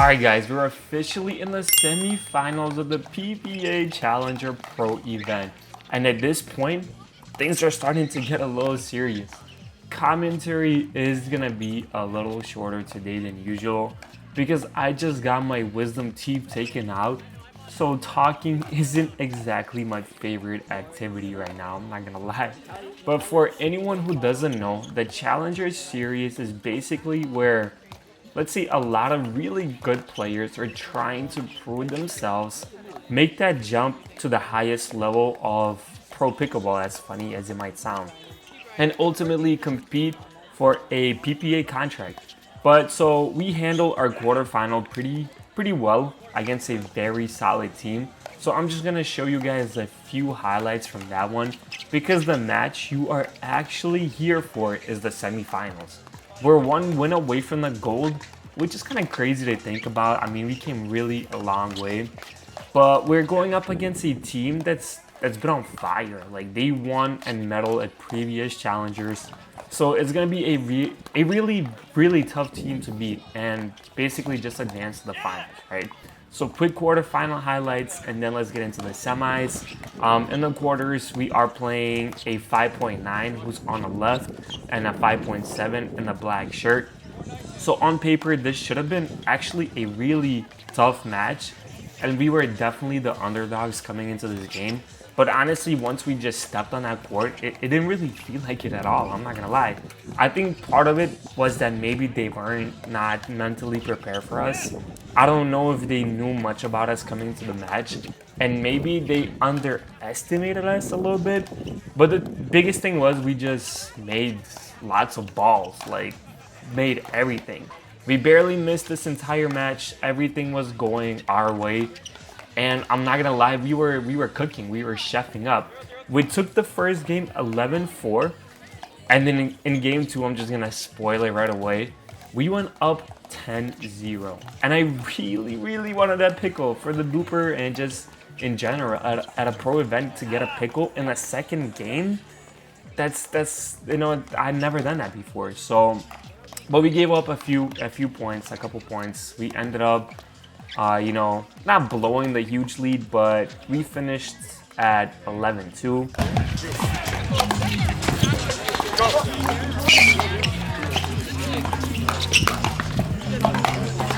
Alright guys, we're officially in the semifinals of the PPA Challenger Pro event. And at this point, things are starting to get a little serious. Commentary is gonna be a little shorter today than usual because I just got my wisdom teeth taken out. So talking isn't exactly my favorite activity right now, I'm not gonna lie. But for anyone who doesn't know, the Challenger series is basically where, let's say, a lot of really good players are trying to prove themselves, make that jump to the highest level of pro pickleball, as funny as it might sound, and ultimately compete for a PPA contract. But so we handled our quarterfinal pretty well against a very solid team. So I'm just gonna show you guys a few highlights from that one because the match you are actually here for is the semifinals. We're one win away from the gold, which is kind of crazy to think about. I mean, we came really a long way, but we're going up against a team that's been on fire. Like, they won and medal at previous challengers, so it's gonna be a really tough team to beat and basically just advance to the finals, right? So quick quarterfinal highlights, and then let's get into the semis. In the quarters, we are playing a 5.9 who's on the left and a 5.7 in the black shirt. So on paper, this should have been actually a really tough match, and we were definitely the underdogs coming into this game. But honestly, once we just stepped on that court, it didn't really feel like it at all, I'm not gonna lie. I think part of it was that maybe they weren't not mentally prepared for us. I don't know if they knew much about us coming to the match, and maybe they underestimated us a little bit. But the biggest thing was we just made lots of balls, like made everything. We barely missed this entire match. Everything was going our way. And I'm not gonna lie, we were cooking, we were chefing up. We took the first game 11-4, and then in game 2, I'm just gonna spoil it right away, we went up 10-0. And I really wanted that pickle for the blooper and just in general at a pro event to get a pickle in the second game. That's you know, I'd never done that before. So, but we gave up a few points, a couple points. We ended up you know, not blowing the huge lead, but we finished at 11-2.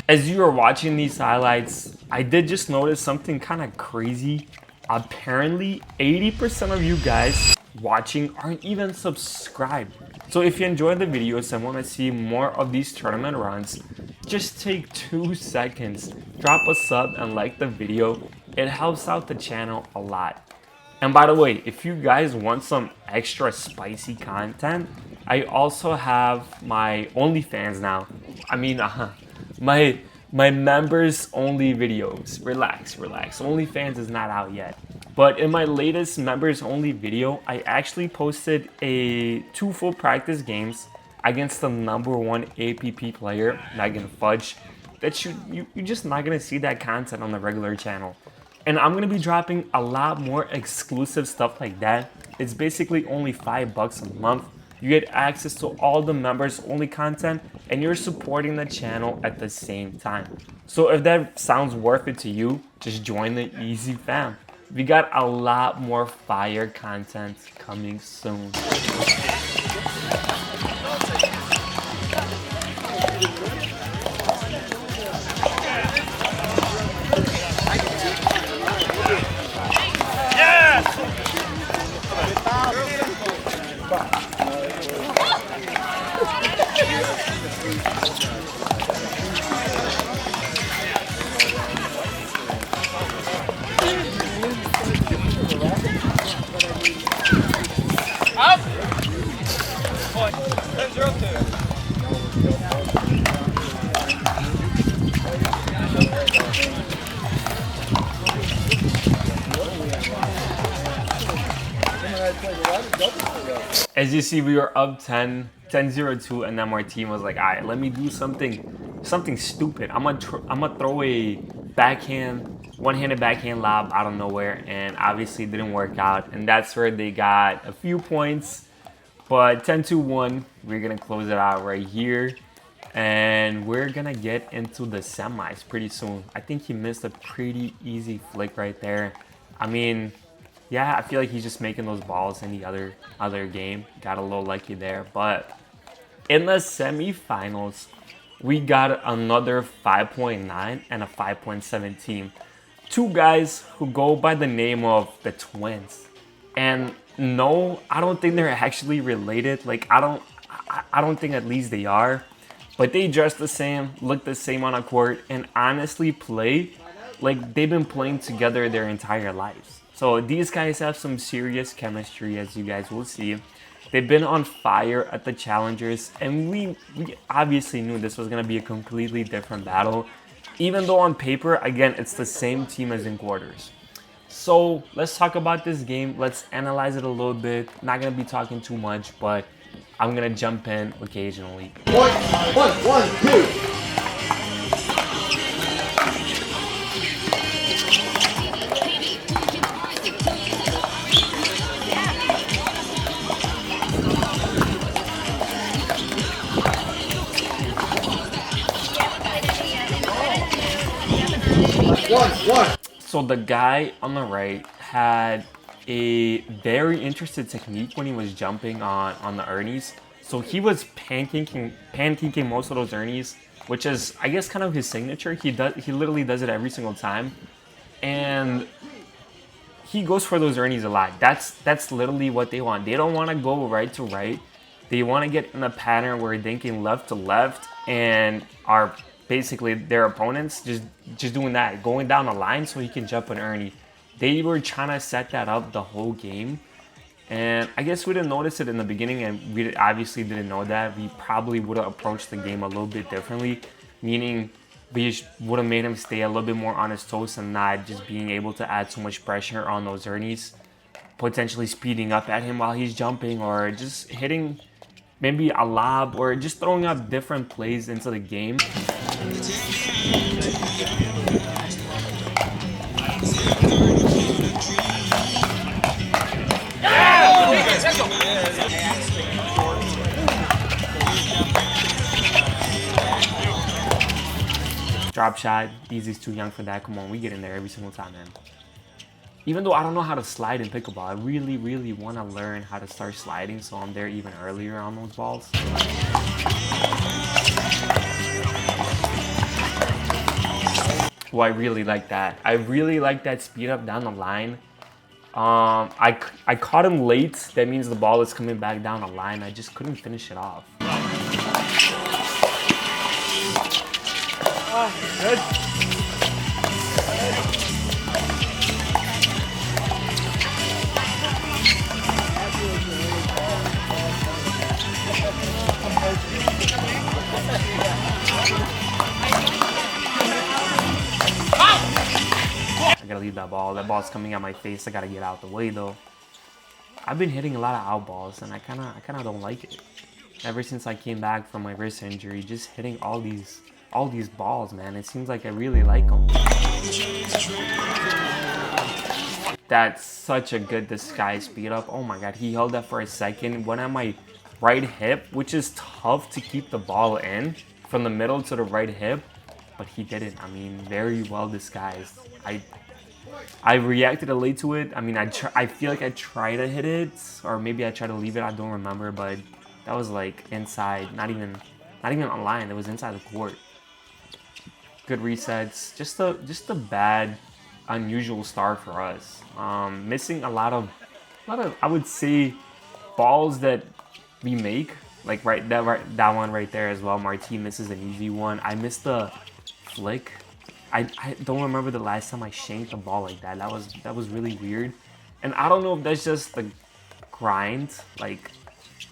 As you are watching these highlights, I did just notice something kind of crazy. Apparently, 80% of you guys watching aren't even subscribed. So if you enjoyed the videos and want to see more of these tournament runs, just take 2 seconds, drop a sub and like the video. It helps out the channel a lot. And by the way, if you guys want some extra spicy content, I also have my OnlyFans now. I mean, my members only videos. Relax. OnlyFans is not out yet. But in my latest members only video, I actually posted 2 full practice games against the #1 APP player, Megan Fudge. That you're just not gonna see that content on the regular channel. And I'm gonna be dropping a lot more exclusive stuff like that. It's basically only $5 a month. You get access to all the members only content, and you're supporting the channel at the same time. So if that sounds worth it to you, just join the Easy fam. We got a lot more fire content coming soon. As you see, we were up 10-0-2, and then our team was like, all right, let me do something stupid. I'm gonna throw a one-handed backhand lob out of nowhere, and obviously it didn't work out, and that's where they got a few points. But 10-2-1, we're gonna close it out right here. and we're gonna get into the semis pretty soon. I think he missed a pretty easy flick right there. I mean, yeah, I feel like he's just making those balls any other game. Got a little lucky there, but in the semifinals, we got another 5.9 and a 5.17. Two guys who go by the name of the twins. And no, I don't think they're actually related. Like, I don't think at least they are. But they dress the same, look the same on a court, and honestly play like they've been playing together their entire lives. So these guys have some serious chemistry, as you guys will see. They've been on fire at the Challengers, and we obviously knew this was going to be a completely different battle. Even though on paper, again, it's the same team as in quarters. So let's talk about this game. Let's analyze it a little bit. Not going to be talking too much, but I'm going to jump in occasionally. One, two. One. So the guy on the right had a very interesting technique when he was jumping on the ernies. So he was pancaking most of those ernies, which is, I guess, kind of his signature. He literally does it every single time, and he goes for those ernies a lot. That's literally what they want. They don't want to go right to right. They want to get in a pattern where they're thinking left to left and are basically their opponents just doing that, going down the line so he can jump an ernie. They were trying to set that up the whole game, and I guess we didn't notice it in the beginning, and we obviously didn't know that. We probably would have approached the game a little bit differently, meaning we would have made him stay a little bit more on his toes and not just being able to add so much pressure on those ernies, potentially speeding up at him while he's jumping, or just hitting maybe a lob, or just throwing up different plays into the game. Drop shot, Easy's too young for that. Come on, we get in there every single time, man. Even though I don't know how to slide in pickleball, I really, really want to learn how to start sliding, so I'm there even earlier on those balls. Well, I really like that. I really like that speed up down the line. I caught him late. That means the ball is coming back down the line. I just couldn't finish it off. Good. I gotta leave that ball. That ball's coming at my face. I gotta get out the way though. I've been hitting a lot of out balls, and I kinda don't like it. Ever since I came back from my wrist injury, just hitting all these balls, man. It seems like I really like them. That's such a good disguise speed up. Oh my god, he held that for a second. Went at my right hip, which is tough to keep the ball in from the middle to the right hip, but he didn't. I mean, very well disguised. I reacted late to it. I mean, I feel like I tried to hit it, or maybe I tried to leave it. I don't remember, but that was like inside, not even on line. It was inside the court. Good resets. Just a bad, unusual start for us. Missing a lot of I would say balls that we make. Like that one right there as well. Marti misses an easy one. I missed the flick. I don't remember the last time I shanked a ball like that. That was really weird. And I don't know if that's just the grind. Like,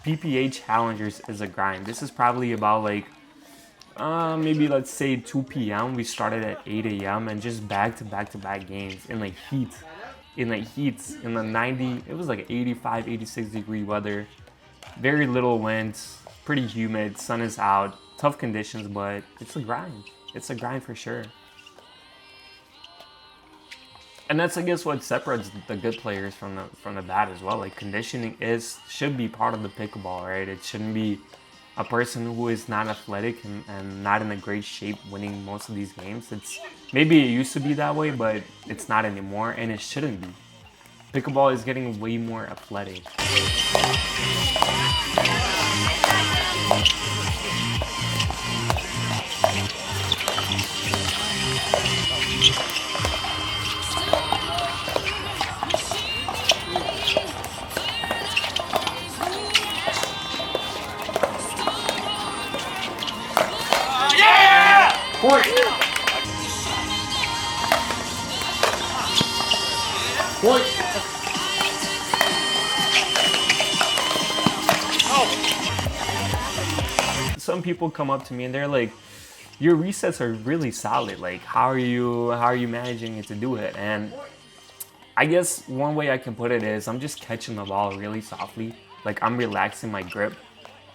PPA Challengers is a grind. This is probably about like maybe let's say 2 p.m. We started at 8 a.m. and just back to back games in like heat. In the 90, it was like 85, 86 degree weather. Very little winds, pretty humid, sun is out, tough conditions, but it's a grind. It's a grind for sure. And that's, I guess, what separates the good players from the bad as well. Like, conditioning should be part of the pickleball, right? It shouldn't be a person who is not athletic and not in a great shape winning most of these games. It's maybe it used to be that way, but it's not anymore, and it shouldn't be. Pickleball is getting way more athletic. Point. Point. Some people come up to me and they're like, your resets are really solid. Like, how are you managing it to do it? And I guess one way I can put it is I'm just catching the ball really softly. Like, I'm relaxing my grip.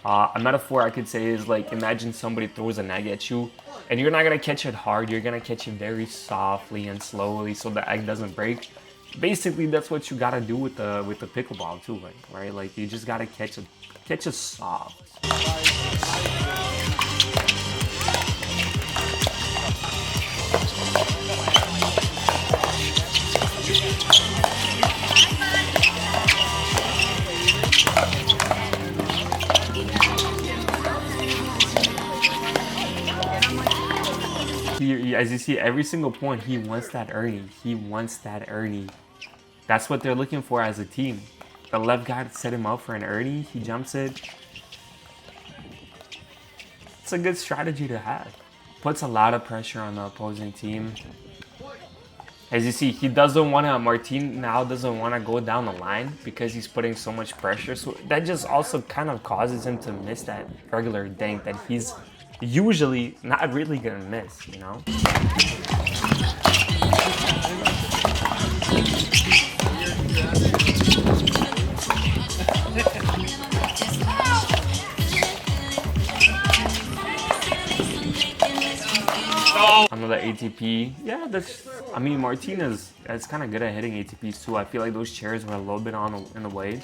A metaphor I could say is like, imagine somebody throws an egg at you and you're not gonna catch it hard, you're gonna catch it very softly and slowly so the egg doesn't break. Basically, that's what you gotta do with the pickleball too, right? Like, you just gotta catch it soft. As you see, every single point, he wants that Ernie. He wants that Ernie. That's what they're looking for as a team. The left guy set him up for an Ernie. He jumps it. It's a good strategy to have. Puts a lot of pressure on the opposing team. As you see, he doesn't want to, Martin now doesn't want to go down the line because he's putting so much pressure. So that just also kind of causes him to miss that regular dink that he's usually not really gonna miss, you know? Another ATP. Yeah, I mean, Martinez is kind of good at hitting ATPs too. I feel like those chairs were a little bit in the way.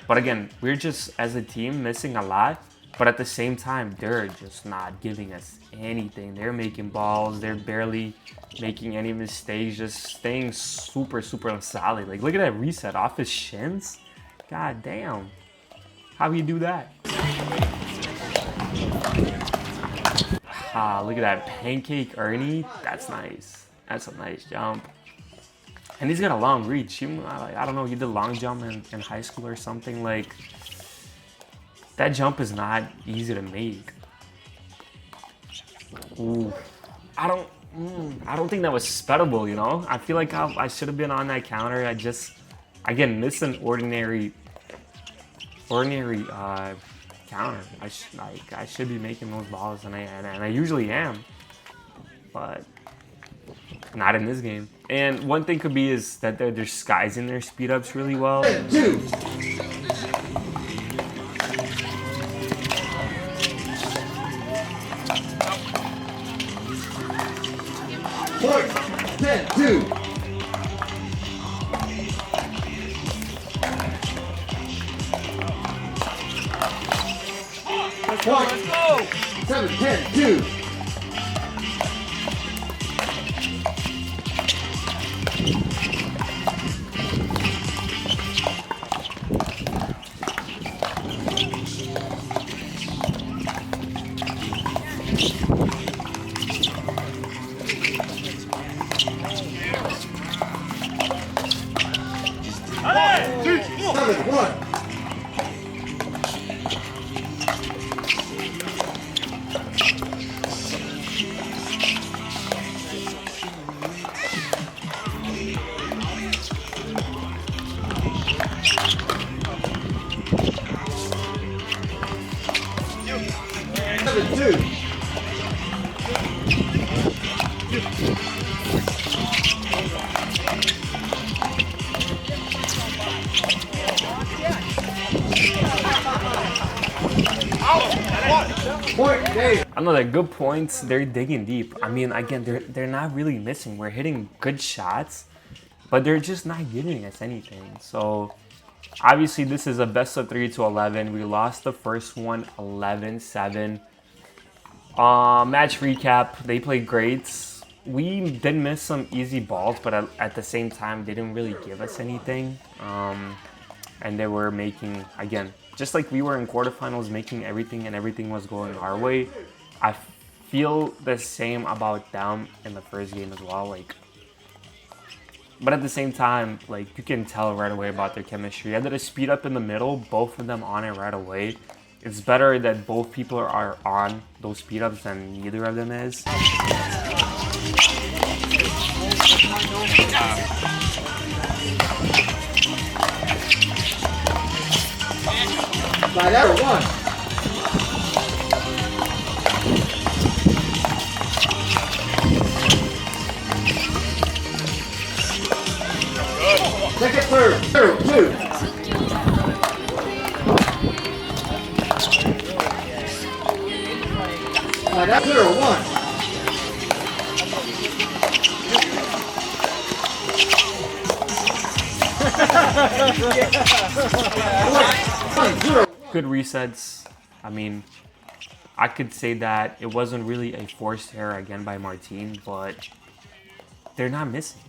But again, we're just, as a team, missing a lot. But at the same time, they're just not giving us anything. They're making balls. They're barely making any mistakes. Just staying super, super solid. Like, look at that reset off his shins. God damn. How do you do that? Look at that pancake Ernie. That's nice. That's a nice jump. And he's got a long reach. I don't know, he did long jump in high school or something. Like, that jump is not easy to make. Ooh. I don't think that was spettable, you know? I feel like I should have been on that counter. Again, this is an ordinary counter. I should be making those balls, and I usually am, but not in this game. And one thing could be is that they're disguising their speed ups really well. 2. Point. 10-2. Point. 7-10-2. I know that good points, they're digging deep. I mean, again, they're not really missing. We're hitting good shots, but they're just not giving us anything. So Obviously, this is a best of 3 to 11. We lost the first one 11-7. Match recap, they played great. We did miss some easy balls, but at the same time, they didn't really give us anything. And they were making, again, just like we were in quarterfinals, making everything, and everything was going our way. I feel the same about them in the first game as well. Like, but at the same time, like, you can tell right away about their chemistry. I did a speed up in the middle, both of them on it right away. It's better that both people are on those speed ups than neither of them is. Slide out or one. Second serve, 0-2. Slide out 0-1. Good resets. I mean, I could say that it wasn't really a forced error again by Martin, but they're not missing.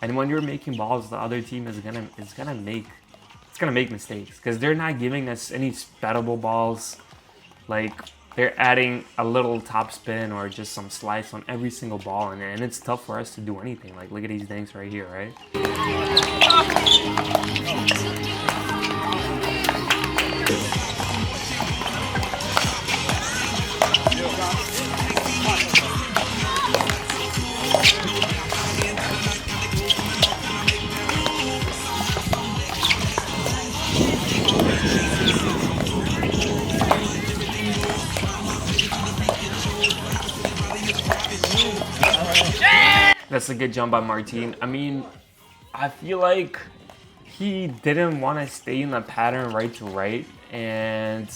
And when you're making balls, the other team is gonna make mistakes because they're not giving us any spattable balls. Like, they're adding a little top spin or just some slice on every single ball, and it's tough for us to do anything. Like, look at these dinks right here, right? That's a good jump by Martin. I mean, I feel like he didn't want to stay in the pattern right to right, and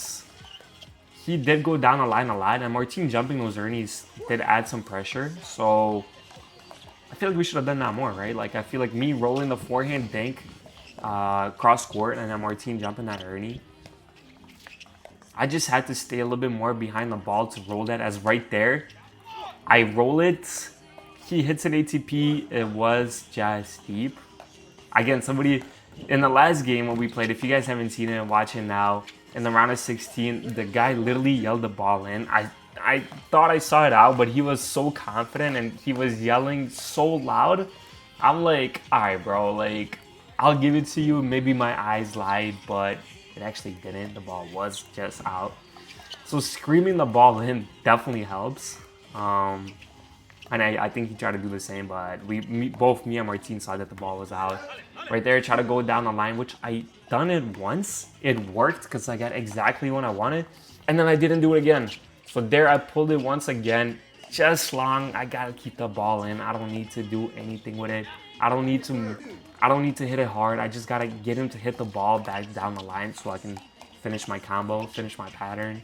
he did go down the line a lot, and Martin jumping those earnings did add some pressure, so I feel like we should have done that more, right? Like, I feel like me rolling the forehand dink cross court and then Martin jumping that earning, I just had to stay a little bit more behind the ball to roll that, as right there, I roll it, he hits an ATP, it was just deep. Again, somebody in the last game when we played, if you guys haven't seen it and watch it now, in the round of 16, the guy literally yelled the ball in. I thought I saw it out, but he was so confident and he was yelling so loud. I'm like, all right, bro, like, I'll give it to you. Maybe my eyes lied, but it actually didn't. The ball was just out. So screaming the ball in definitely helps. And I think he tried to do the same, but both me and Martin saw that the ball was out. Right there, try to go down the line, which I done it once. It worked because I got exactly what I wanted. And then I didn't do it again. So there, I pulled it once again. Just long. I gotta keep the ball in. I don't need to do anything with it. I don't need to hit it hard. I just gotta get him to hit the ball back down the line so I can finish my combo, finish my pattern.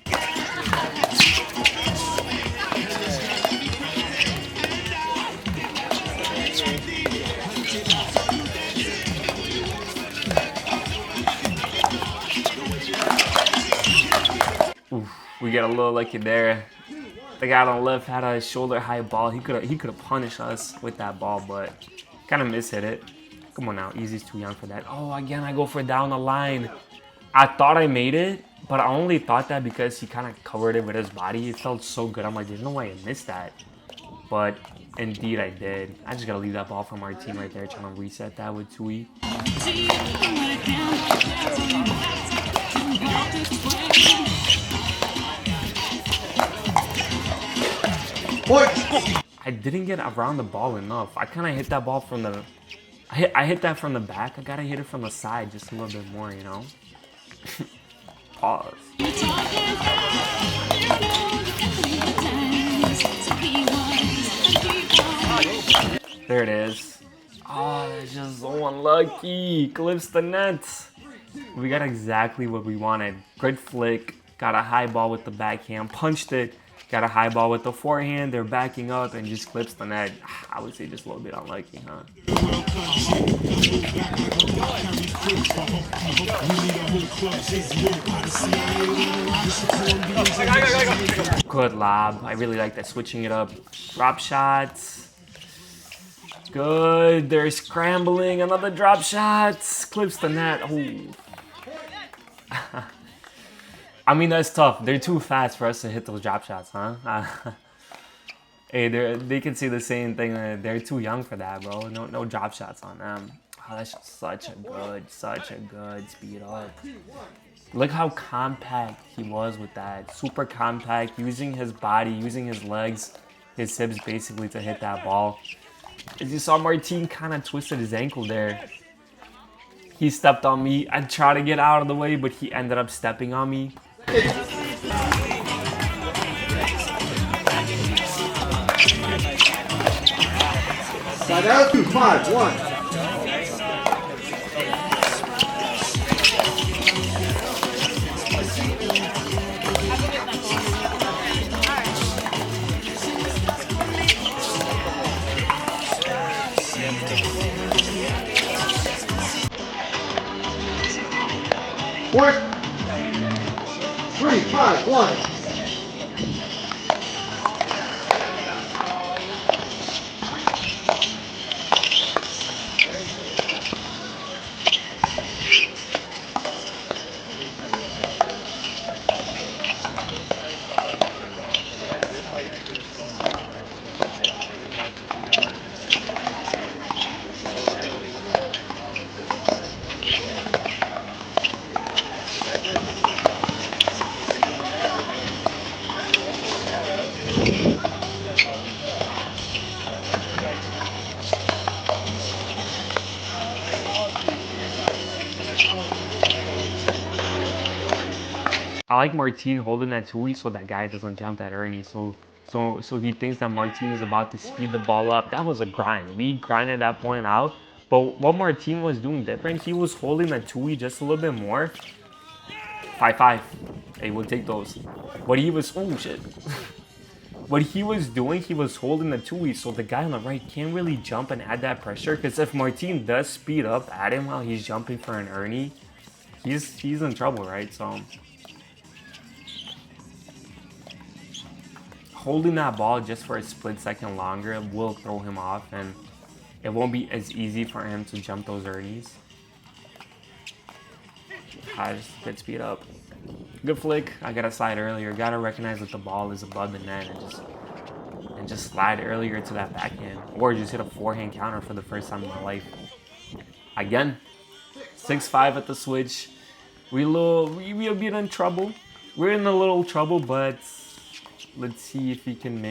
Oof, we got a little lucky there. The guy on the left had a shoulder high ball. He could have punished us with that ball, but kind of mishit it. Come on now, Easy's too young for that. Oh, again, I go for down the line. I thought I made it, but I only thought that because he kind of covered it with his body. It felt so good. I'm like, there's no way I missed that. But indeed I did. I just gotta leave that ball for Martin right there, trying to reset that with 2E. I didn't get around the ball enough. I kind of hit that ball from the... I hit that from the back. I gotta hit it from the side just a little bit more, you know? Pause. There it is. Oh, that's just so unlucky. Clips the net. We got exactly what we wanted. Good flick. Got a high ball with the backhand. Punched it. Got a high ball with the forehand. They're backing up and just clips the net. I would say just a little bit unlucky, huh? Good lob. I really like that, switching it up. Drop shots. Good. They're scrambling. Another drop shot. Clips the net. Oh. I mean, that's tough. They're too fast for us to hit those drop shots, huh? Hey, they can say the same thing. They're too young for that, bro. No drop shots on them. Oh, that's such a good speed up. Look how compact he was with that. Super compact, using his body, using his legs, his hips basically to hit that ball. As you saw, Martin kind of twisted his ankle there. He stepped on me. I tried to get out of the way, but he ended up stepping on me. Side out to 5-1. Work. 3-5-1. I like Martin holding that Tui so that guy doesn't jump that Ernie. So he thinks that Martin is about to speed the ball up. That was a grind. We grinded that point out. But what Martin was doing different, he was holding that Tui just a little bit more. 5-5. Hey, we'll take those. What he was, oh shit. What he was doing, he was holding the Tui so the guy on the right can't really jump and add that pressure. Because if Martin does speed up at him while he's jumping for an Ernie, he's in trouble, right? So holding that ball just for a split second longer will throw him off, and it won't be as easy for him to jump those Ernies. Just good speed up. Good flick. I got to slide earlier. Got to recognize that the ball is above the net and just slide earlier to that backhand, or just hit a forehand counter for the first time in my life. Again, 6-5 at the switch. We a bit in trouble. We're in a little trouble, but let's see if we can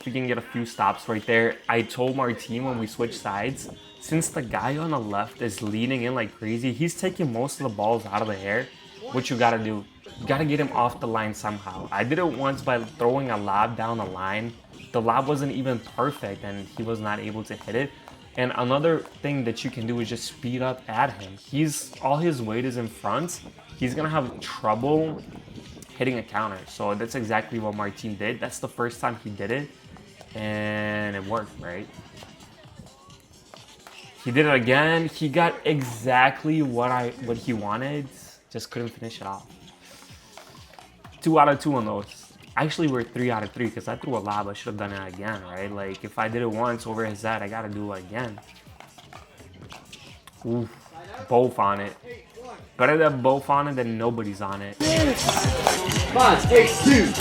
get a few stops right there. I told Martin when we switched sides, since the guy on the left is leaning in like crazy, he's taking most of the balls out of the air. What you gotta do, you gotta get him off the line somehow. I did it once by throwing a lob down the line. The lob wasn't even perfect and he was not able to hit it. And another thing that you can do is just speed up at him. All his weight is in front. He's gonna have trouble hitting a counter. So that's exactly what Martin did. That's the first time he did it, and it worked, right? He did it again. He got exactly what he wanted, just couldn't finish it off. 2 out of 2 on those. Actually, we're 3 out of 3 because I threw a lob. I should have done it again, right? Like, if I did it once over his head, I gotta do it again. Oof, both on it. Better than both on it than nobody's on it. 5-8-2.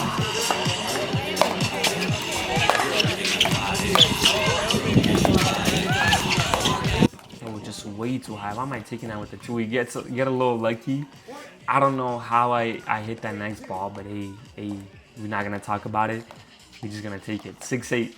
Oh, just way too high. Why am I taking that with the 2? He get a little lucky. I don't know how I hit that next ball, but hey, we're not gonna talk about it. We're just gonna take it. 6-8.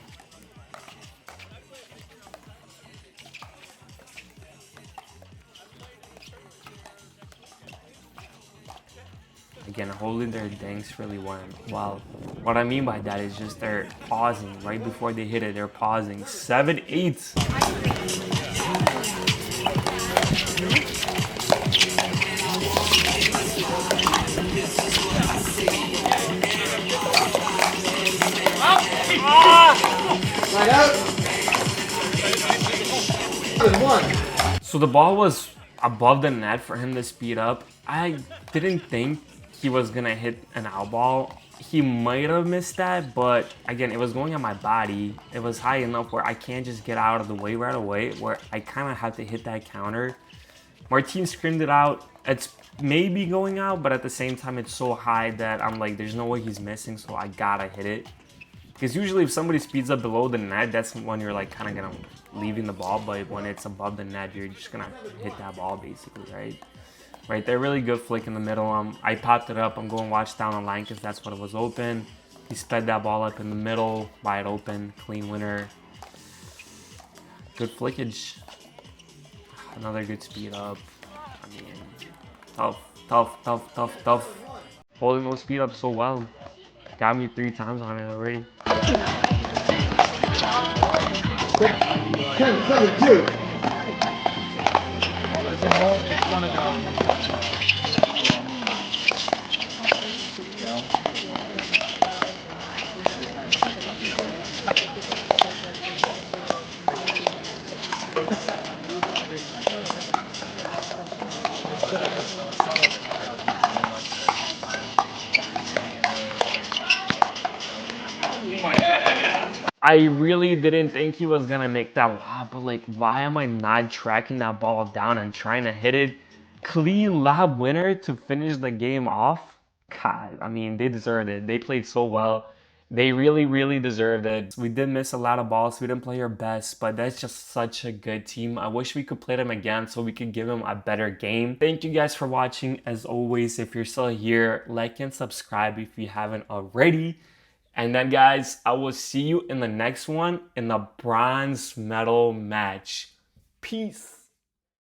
Again, holding their danks really well. What I mean by that is just they're pausing right before they hit it. They're pausing. 7-8. the ball was above the net for him to speed up. I didn't think he was gonna hit an out ball. He might have missed that, but again, it was going on my body. It was high enough where I can't just get out of the way right away, where I kind of have to hit that counter. Martin screamed it out. It's maybe going out, but at the same time, it's so high that I'm like, there's no way he's missing, so I gotta hit it. Because usually if somebody speeds up below the net, that's when you're like kind of gonna leaving the ball, but when it's above the net, you're just gonna hit that ball basically, right? Right there, really good flick in the middle. I popped it up. I'm going watch down the line because that's what it was open. He sped that ball up in the middle, wide open, clean winner. Good flickage. Another good speed up. I mean, tough. Holding those speed up so well. Got me 3 times on it already. 10-7-2. I really didn't think he was gonna make that lob, but like, why am I not tracking that ball down and trying to hit it? Clean lob winner to finish the game off. God, I mean, they deserved it. They played so well. They really deserved it. We did miss a lot of balls. We didn't play our best, but that's just such a good team. I wish we could play them again so we could give them a better game. Thank you guys for watching. As always, if you're still here, like and subscribe if you haven't already. And then, guys, I will see you in the next one in the bronze medal match. Peace.